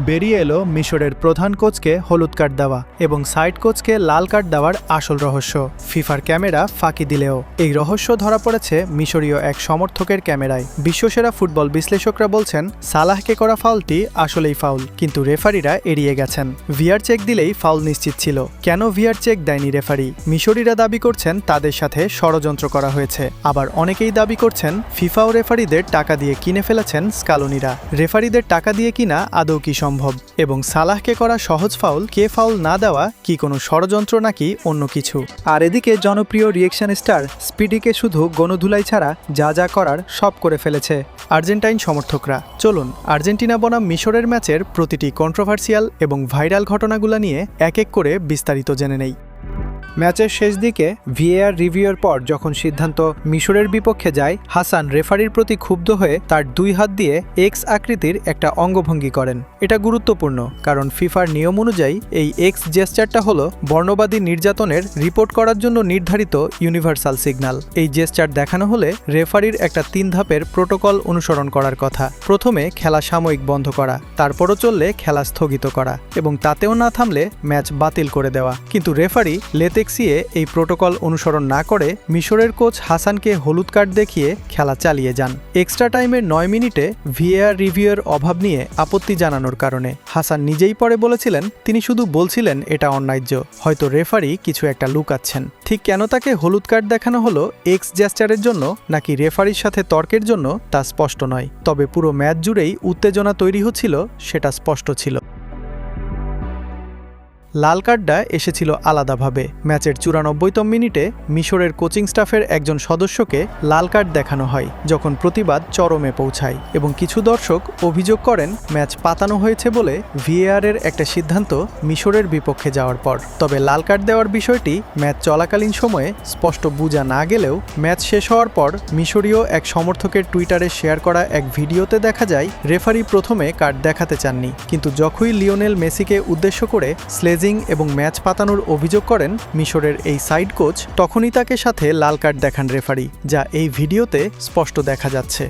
বেরিয়ে এলো মিশরের প্রধান কোচকে হলুদ কার্ড দেওয়া এবং সাইড কোচকে লাল কার্ড দেওয়ার আসল রহস্য। ফিফার ক্যামেরা ফাঁকি দিলেও এই রহস্য ধরা পড়েছে মিশরীয় এক সমর্থকের ক্যামেরায়। বিশ্বসেরা ফুটবল বিশ্লেষকরা বলছেন সালাহকে করা ফাউলটি আসলেই ফাউল, কিন্তু রেফারিরা এড়িয়ে গেছেন। ভিআর চেক দিলেই ফাউল নিশ্চিত ছিল। কেন ভিআর চেক দেয়নি রেফারি? মিশরীরা দাবি করছেন তাদের সাথে ষড়যন্ত্র করা হয়েছে। আবার অনেকেই দাবি করছেন ফিফা ও রেফারিদের টাকা দিয়ে কিনে ফেলেছেন স্কালোনিরা। রেফারিদের টাকা দিয়ে কিনা আদৌ কি সম্ভব? এবং সালাহকে করা সহজ ফাউল কে ফাউল না দেওয়া কি কোনো ষড়যন্ত্র নাকি অন্য কিছু? আর এদিকে জনপ্রিয় রিয়েকশন স্টার স্পিডিকে শুধু গণধুলাই ছাড়া যা যা করার সব করে ফেলেছে আর্জেন্টাইন সমর্থকরা। চলুন আর্জেন্টিনা বনাম মিশরের ম্যাচের প্রতিটি কন্ট্রোভার্সিয়াল এবং ভাইরাল ঘটনাগুলো নিয়ে এক এক করে বিস্তারিত জেনে নেই। ম্যাচের শেষ দিকে ভিএআর রিভিউয়ের পর যখন সিদ্ধান্ত মিশরের বিপক্ষে যায়, হাসান রেফারির প্রতি ক্ষুব্ধ হয়ে তার দুই হাত দিয়ে এক্স আকৃতির একটা অঙ্গভঙ্গি করেন। এটা গুরুত্বপূর্ণ কারণ ফিফার নিয়ম অনুযায়ী এই এক্স জেস্টারটা হলো বর্ণবাদী নির্যাতনের রিপোর্ট করার জন্য নির্ধারিত ইউনিভার্সাল সিগন্যাল। এই জেস্টার দেখানো হলে রেফারির একটা 3 ধাপের প্রোটোকল অনুসরণ করার কথা। প্রথমে খেলা সাময়িক বন্ধ করা, তারপরও চললে খেলা স্থগিত করা এবং তাতেও না থামলে ম্যাচ বাতিল করে দেওয়া। কিন্তু রেফারি লেতেক্সিয়ে এই প্রোটোকল অনুসরণ না করে মিশরের কোচ হাসানকে হলুদ কার্ড দেখিয়ে খেলা চালিয়ে যান। এক্সট্রা টাইমের 9 মিনিটে ভিএআর রিভিউয়ের অভাব নিয়ে আপত্তি জানানোর কারণে হাসান নিজেই পরে বলেছিলেন তিনি শুধু বলছিলেন এটা অন্যায্য, হয়তো রেফারি কিছু একটা লুকাচ্ছেন। ঠিক কেন তাকে হলুদ কার্ড দেখানো হলো, এক্স জেস্টারের জন্য নাকি রেফারির সাথে তর্কের জন্য তা স্পষ্ট নয়। তবে পুরো ম্যাচ জুড়েই উত্তেজনা তৈরি হচ্ছিল সেটা স্পষ্ট ছিল। লাল কার্ডটা এসেছিল আলাদাভাবে। ম্যাচের 94তম মিনিটে মিশরের কোচিং স্টাফের একজন সদস্যকে লাল কার্ড দেখানো হয় যখন প্রতিবাদ চরমে পৌঁছায় এবং কিছু দর্শক অভিযোগ করেন ম্যাচ পাতানো হয়েছে বলে ভিএআরের একটা সিদ্ধান্ত মিশরের বিপক্ষে যাওয়ার পর। তবে লাল কার্ড দেওয়ার বিষয়টি ম্যাচ চলাকালীন সময়ে স্পষ্ট বোঝা না গেলেও ম্যাচ শেষ হওয়ার পর মিশরীয় এক সমর্থকের টুইটারে শেয়ার করা এক ভিডিওতে দেখা যায় রেফারি প্রথমে কার্ড দেখাতে চাননি, কিন্তু যখনই লিওনেল মেসিকে উদ্দেশ্য করে স্লেজিং এবং ম্যাচ পাতানোর অভিযোগ করেন মিশরের এই সাইড কোচ, তখনই তাকে সাথে লাল কার্ড দেখান রেফারি, যা এই ভিডিওতে স্পষ্ট দেখা যাচ্ছে।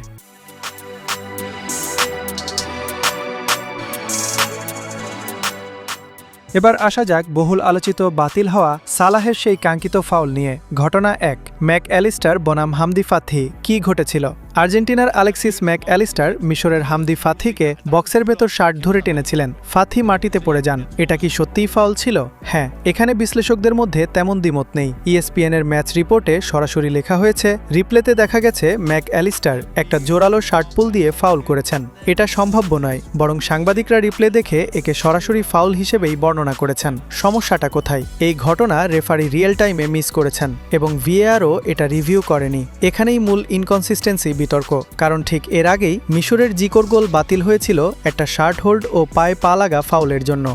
এবার আসা যাক বহুল আলোচিত বাতিল হওয়া সালাহের সেই কাঙ্ক্ষিত ফাউল নিয়ে। ঘটনা 1, ম্যাক অ্যালিস্টার বনাম হামদি ফাথি। কি ঘটেছিল? আর্জেন্টিনার আলেক্সিস ম্যাক অ্যালিস্টার মিশরের হামদি ফাথিকে বক্সের ভেতর শার্ট ধরে টেনেছিলেন। ফাথি মাটিতে পড়ে যান। এটা কি সত্যিই ফাউল ছিল? হ্যাঁ, এখানে বিশ্লেষকদের মধ্যে তেমন দ্বিমত নেই। ইএসপিএনের ম্যাচ রিপোর্টে সরাসরি লেখা হয়েছে, রিপ্লেতে দেখা গেছে ম্যাক অ্যালিস্টার একটা জোরালো শার্ট পুল দিয়ে ফাউল করেছেন। এটা সম্ভাব্য নয়, বরং সাংবাদিকরা রিপ্লে দেখে একে সরাসরি ফাউল হিসেবেই বর্ণনা করেছেন। সমস্যাটা কোথায়? এই ঘটনা রেফারি রিয়েল টাইমে মিস করেছেন এবং ভিএআরও এটা রিভিউ করেনি। এখানেই মূল ইনকনসিস্টেন্সি বিতর্ক, কারণ ঠিক এর আগেই মিশরের জিকোর গোল বাতিল হয়েছিল একটা শার্ট হোল্ড ও পায়ে পা লাগা ফাউলের জন্য,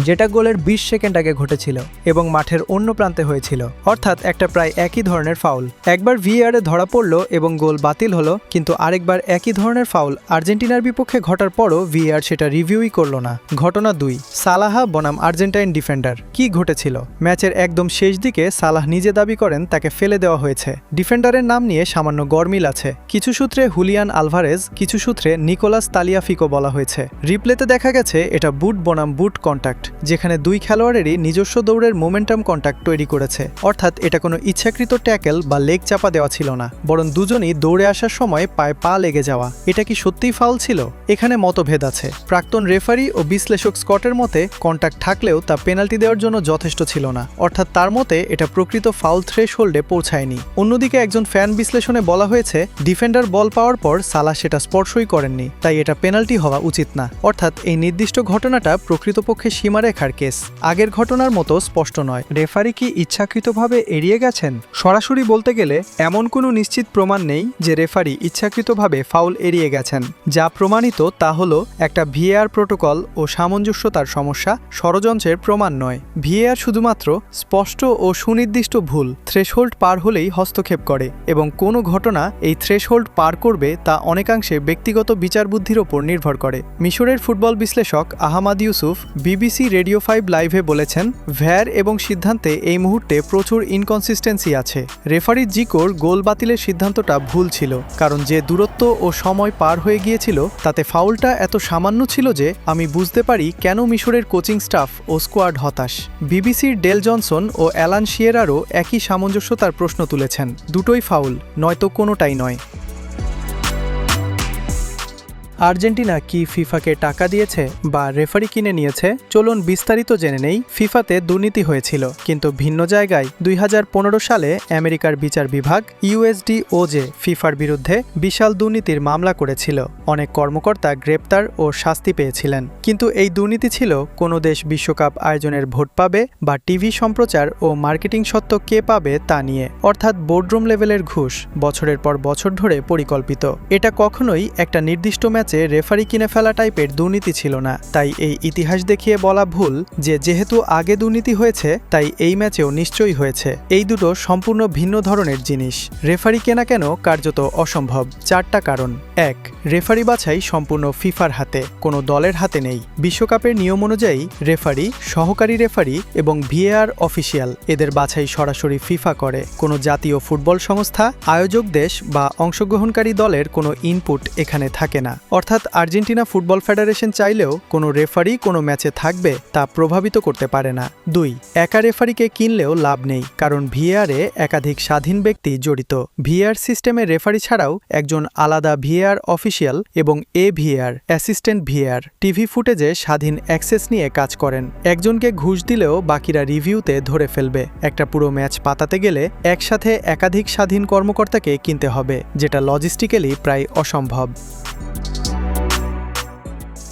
যেটা গোলের 20 সেকেন্ড আগে ঘটেছিল এবং মাঠের অন্য প্রান্তে হয়েছিল, অর্থাৎ একটা প্রায় একই ধরনের ফাউল। একবার ভিএআরে ধরা পড়ল এবং গোল বাতিল হলো, কিন্তু আরেকবার একই ধরনের ফাউল আর্জেন্টিনার বিপক্ষে ঘটার পরও ভিএআর সেটা রিভিউই করল না। ঘটনা 2, সালাহ বনাম আর্জেন্টাইন ডিফেন্ডার। কি ঘটেছিল? ম্যাচের একদম শেষ দিকে সালাহ নিজে দাবি করেন তাকে ফেলে দেওয়া হয়েছে। ডিফেন্ডারের নাম নিয়ে সামান্য গরমিল আছে। কিছু সূত্রে হুলিয়ান আলভারেজ, কিছু সূত্রে নিকোলাস তালিয়াফিকো বলা হয়েছে। রিপ্লেতে দেখা গেছে এটা বুট বনাম বুট কন্ট্যাক্ট, যেখানে দুই খেলোয়াড়েরই নিজস্ব দৌড়ের মোমেন্টাম কন্ট্যাক্ট তৈরি করেছে। অর্থাৎ এটা কোনো ইচ্ছাকৃত ট্যাকেল বা লেগ চাপা দেওয়া ছিল না, বরং দুজনই দৌড়ে আসার সময় পায়ে পা লেগে যাওয়া। এটা কি সত্যিই ফাউল ছিল? এখানে মতভেদ আছে। প্রাক্তন রেফারি ও বিশ্লেষক স্কটের মতে কন্ট্যাক্ট থাকলেও তা পেনাল্টি দেওয়ার জন্য যথেষ্ট ছিল না, অর্থাৎ তার মতে এটা প্রকৃত ফাউল থ্রেশহোল্ডে পৌঁছায়নি। অন্যদিকে একজন ফ্যান বিশ্লেষণে বলা হয়েছে ডিফেন্ডার বল পাওয়ার পর সালাহ সেটা স্পর্শই করেননি, তাই এটা পেনাল্টি হওয়া উচিত না। অর্থাৎ এই নির্দিষ্ট ঘটনাটা প্রকৃতপক্ষে সীমারেখার কেস, আগের ঘটনার মতো স্পষ্ট নয়। রেফারি কি ইচ্ছাকৃতভাবে এড়িয়ে গেছেন? সরাসরি বলতে গেলে এমন কোনো নিশ্চিত প্রমাণ নেই যে রেফারি ইচ্ছাকৃতভাবে ফাউল এড়িয়ে গেছেন। যা প্রমাণিত তা হলো একটা ভিএআর প্রোটোকল ও সামঞ্জস্যতার সমস্যা, ষড়যন্ত্রের প্রমাণ নয়। ভিএআর শুধুমাত্র স্পষ্ট ও সুনির্দিষ্ট ভুল থ্রেশহোল্ড পার হলেই হস্তক্ষেপ করে এবং কোনো ঘটনা এই থ্রেশহোল্ড পার করবে তা অনেকাংশে ব্যক্তিগত বিচার বুদ্ধির ওপর নির্ভর করে। মিশরের ফুটবল বিশ্লেষক Ahmad Yusuf BBC BBC radio 5 লাইভে বলেছেন, ভ্যার এবং সিদ্ধান্তে এই মুহূর্তে প্রচুর ইনকনসিস্টেন্সি আছে। রেফারি জিকোর গোল বাতিলের সিদ্ধান্তটা ভুল ছিল, কারণ যে দূরত্ব ও সময় পার হয়ে গিয়েছিল তাতে ফাউলটা এত সামান্য ছিল যে আমি বুঝতে পারি কেন মিশরের কোচিং স্টাফ ও স্কোয়াড হতাশ। বিবিসির ডেল জনসন ও অ্যালান শিয়েরারও একই সামঞ্জস্যতার প্রশ্ন তুলেছেন। দুটোই ফাউল, নয়তো কোনোটাই নয়। আর্জেন্টিনা কি ফিফাকে টাকা দিয়েছে বা রেফারি কিনে নিয়েছে? চলুন বিস্তারিত জেনে নেই। ফিফাতে দুর্নীতি হয়েছিল, কিন্তু ভিন্ন জায়গায়। 2015 সালে আমেরিকার বিচার বিভাগ ইউএসডিওজে ফিফার বিরুদ্ধে বিশাল দুর্নীতির মামলা করেছিল। অনেক কর্মকর্তা গ্রেপ্তার ও শাস্তি পেয়েছিলেন। কিন্তু এই দুর্নীতি ছিল কোনো দেশ বিশ্বকাপ আয়োজনের ভোট পাবে বা টিভি সম্প্রচার ও মার্কেটিং সত্ত্ব কে পাবে তা নিয়ে, অর্থাৎ বোর্ডরুম লেভেলের ঘুষ, বছরের পর বছর ধরে পরিকল্পিত। এটা কখনোই একটা নির্দিষ্ট ম্যাচে রেফারি কিনে ফেলা টাইপের দুর্নীতি ছিল না। তাই এই ইতিহাস দেখিয়ে বলা ভুল যে যেহেতু আগে দুর্নীতি হয়েছে তাই এই ম্যাচেও নিশ্চয়ই হয়েছে। এই দুটো সম্পূর্ণ ভিন্ন ধরনের জিনিস। রেফারি কেনা কেন কার্যত অসম্ভব। 4টা কারণ। 1. রেফারি বাছাই সম্পূর্ণ ফিফার হাতে, কোনো দলের হাতে নেই। বিশ্বকাপের নিয়ম অনুযায়ী রেফারি, সহকারী রেফারি এবং ভিএআর অফিসিয়াল এদের বাছাই সরাসরি ফিফা করে। কোনো জাতীয় ফুটবল সংস্থা, আয়োজক দেশ বা অংশগ্রহণকারী দলের কোনো ইনপুট এখানে থাকে না। অর্থাৎ আর্জেন্টিনা ফুটবল ফেডারেশন চাইলেও কোনো রেফারি কোনো ম্যাচে থাকবে তা প্রভাবিত করতে পারে না। 2. একা রেফারিকে কিনলেও লাভ নেই, কারণ ভিএআরে একাধিক স্বাধীন ব্যক্তি জড়িত। ভিএআর সিস্টেমে রেফারি ছাড়াও একজন আলাদা ভিএআর অফিসিয়াল এবং ভিএআর অ্যাসিস্ট্যান্ট ভিএআর টিভি ফুটেজে স্বাধীন অ্যাক্সেস নিয়ে কাজ করেন। একজনকে ঘুষ দিলেও বাকিরা রিভিউতে ধরে ফেলবে। একটা পুরো ম্যাচ পাতাতে গেলে একসাথে একাধিক স্বাধীন কর্মকর্তাকে কিনতে হবে, যেটা লজিস্টিক্যালি প্রায় অসম্ভব।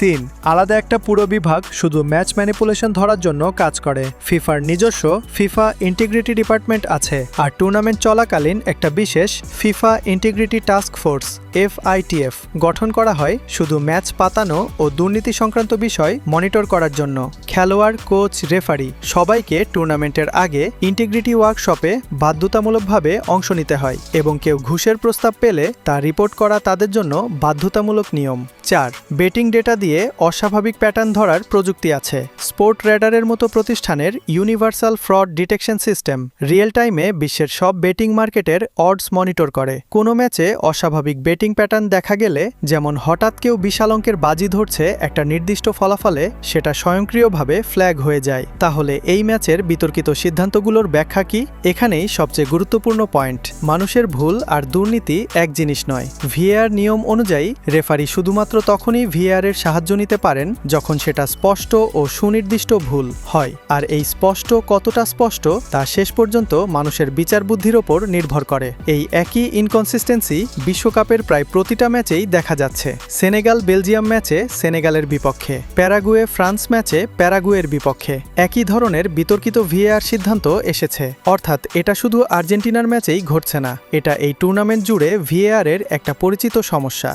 3. আলাদা একটা পুরো বিভাগ শুধু ম্যাচ ম্যানিপুলেশন ধরার জন্য কাজ করে। ফিফার নিজস্ব ফিফা ইন্টিগ্রিটি ডিপার্টমেন্ট আছে, আর টুর্নামেন্ট চলাকালীন একটা বিশেষ FIFA integrity task force FITF গঠন করা হয় শুধু ম্যাচ পাতানো ও দুর্নীতি সংক্রান্ত বিষয় মনিটর করার জন্য। খেলোয়াড়, কোচ, রেফারি সবাইকে টুর্নামেন্টের আগে ইন্টিগ্রিটি ওয়ার্কশপে বাধ্যতামূলকভাবে অংশ নিতে হয়, এবং কেউ ঘুষের প্রস্তাব পেলে তা রিপোর্ট করা তাদের জন্য বাধ্যতামূলক নিয়ম। 4. বেটিং ডেটা দিয়ে অস্বাভাবিক প্যাটার্ন ধরার প্রযুক্তি আছে। স্পোর্ট রেডারের মতো প্রতিষ্ঠানের universal fraud detection system real টাইমে বিশ্বের সব বেটিং মার্কেটের অডস মনিটর করে। কোনো ম্যাচে অস্বাভাবিক বেটিং প্যাটার্ন দেখা গেলে, যেমন হঠাৎ কেউ বিশাল অঙ্কের বাজি ধরছে একটা নির্দিষ্ট ফলাফলে, সেটা স্বয়ংক্রিয়ভাবে ফ্ল্যাগ হয়ে যায়। তাহলে এই ম্যাচের বিতর্কিত সিদ্ধান্তগুলোর ব্যাখ্যা কি? এখানেই সবচেয়ে গুরুত্বপূর্ণ পয়েন্ট। মানুষের ভুল আর দুর্নীতি এক জিনিস নয়। ভিএআর নিয়ম অনুযায়ী রেফারি শুধুমাত্র তখনই ভিএআর এর সাহায্য নিতে পারেন যখন সেটা স্পষ্ট ও সুনির্দিষ্ট ভুল হয়, আর এই স্পষ্ট কতটা স্পষ্ট তা শেষ পর্যন্ত মানুষের বিচার বুদ্ধির ওপর নির্ভর করে। এই একই ইনকনসিস্টেন্সি বিশ্বকাপের প্রায় প্রতিটা ম্যাচেই দেখা যাচ্ছে। সেনেগাল বেলজিয়াম ম্যাচে সেনেগালের বিপক্ষে, প্যারাগুয়ে ফ্রান্স ম্যাচে প্যারাগুয়ের বিপক্ষে একই ধরনের বিতর্কিত ভিএআর সিদ্ধান্ত এসেছে। অর্থাৎ এটা শুধু আর্জেন্টিনার ম্যাচেই ঘটছে না, এটা এই টুর্নামেন্ট জুড়ে ভিএআর এর একটা পরিচিত সমস্যা।